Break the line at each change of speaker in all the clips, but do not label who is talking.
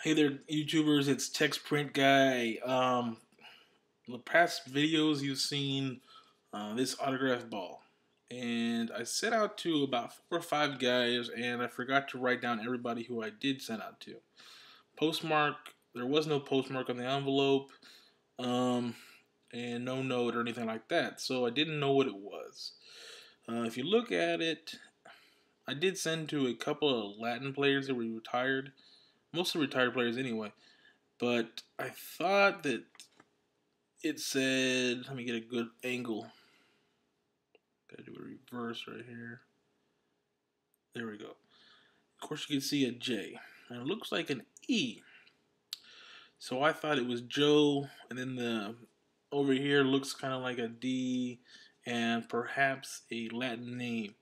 Hey there, YouTubers. It's Text Print Guy. The past videos you've seen this autograph ball, and I sent out to about 4 or 5 guys, and I forgot to write down everybody who I did send out to. Postmark. There was no postmark on the envelope, and no note or anything like that, so I didn't know what it was. If you look at it, I did send to a couple of Latin players that were retired. Mostly retired players anyway. But I thought that it said, let me get a good angle. Gotta do a reverse right here. There we go. Of course you can see a J. And it looks like an E. So I thought it was Joe, and then the over here looks kind of like a D and perhaps a Latin name.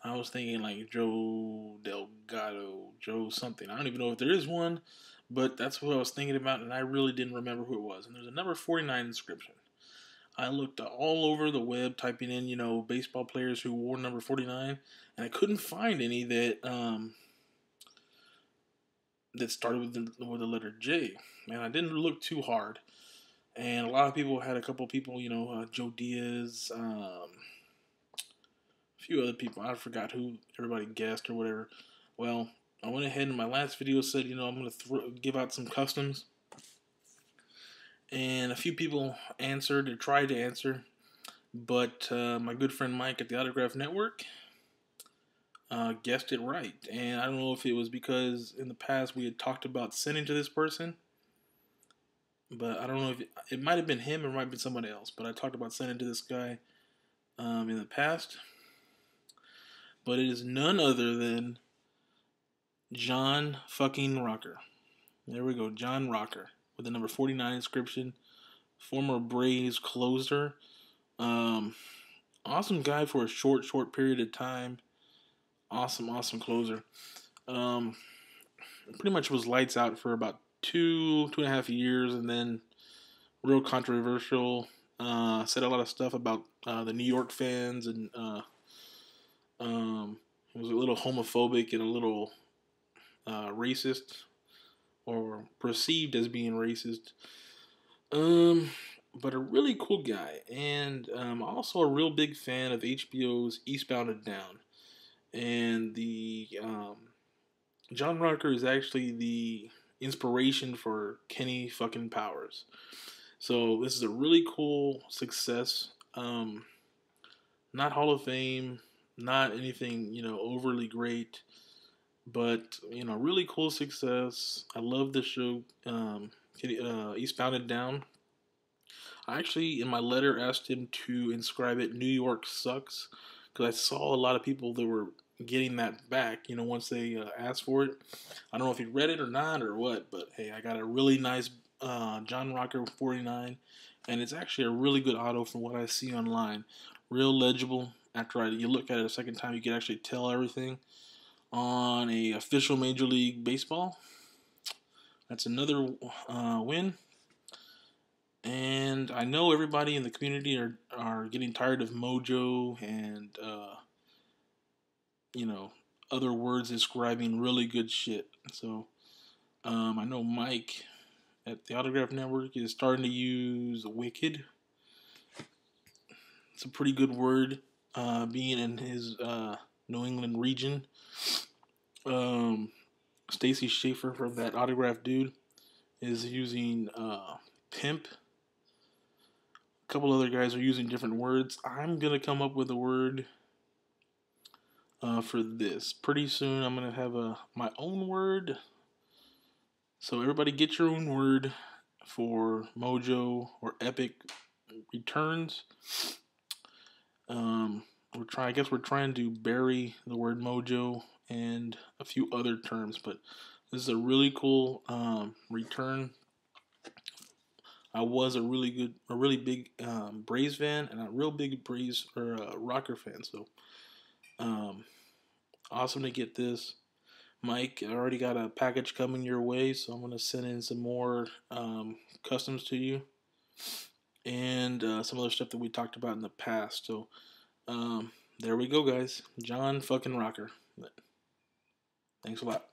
I was thinking like Joe Delgado, Joe something. I don't even know if there is one, but that's what I was thinking about, and I really didn't remember who it was. And there's a number 49 inscription. I looked all over the web typing in, baseball players who wore number 49, and I couldn't find any that that started with the letter J. Man, I didn't look too hard, and a lot of people had a couple people, Joe Diaz, few other people. I forgot who everybody guessed or whatever. Well, I went ahead and my last video said, I'm going to give out some customs. And a few people answered or tried to answer. But my good friend Mike at the Autograph Network guessed it right. And I don't know if it was because in the past we had talked about sending to this person. But I don't know if it might have been him or it might have been somebody else. But I talked about sending to this guy in the past. But it is none other than John fucking Rocker. There we go, John Rocker with the number 49 inscription. Former Braves closer. Awesome guy for a short period of time. Awesome closer. Pretty much was lights out for about 2.5 years, and then real controversial. Said a lot of stuff about the New York fans, and was a little homophobic and a little racist, or perceived as being racist. But a really cool guy, and also a real big fan of HBO's Eastbound and Down. And the John Rocker is actually the inspiration for Kenny fucking Powers. So this is a really cool success. Not Hall of Fame, not anything overly great, but really cool success. I love the show, Eastbound and Down. I actually, in my letter, asked him to inscribe it New York Sucks, because I saw a lot of people that were getting that back, once they asked for it. I don't know if he read it or not or what, but hey, I got a really nice John Rocker 49, and it's actually a really good auto from what I see online. Real legible. After you look at it a second time, you can actually tell everything. On a official Major League Baseball, that's another win. And I know everybody in the community are getting tired of Mojo and other words describing really good shit. So I know Mike at the Autograph Network is starting to use wicked. It's a pretty good word, being in his New England region. Stacy Schaefer from that Autograph Dude is using pimp. A couple other guys are using different words. I'm gonna come up with a word for this. Pretty soon I'm gonna have my own word. So everybody get your own word for Mojo or Epic returns. I guess we're trying to bury the word Mojo and a few other terms, but this is a really cool return. I was a really big Braves fan, and a real big Braves or Rocker fan. So, awesome to get this, Mike. I already got a package coming your way, so I'm gonna send in some more customs to you, and some other stuff that we talked about in the past. So, there we go, guys. John fucking Rocker. Thanks a lot.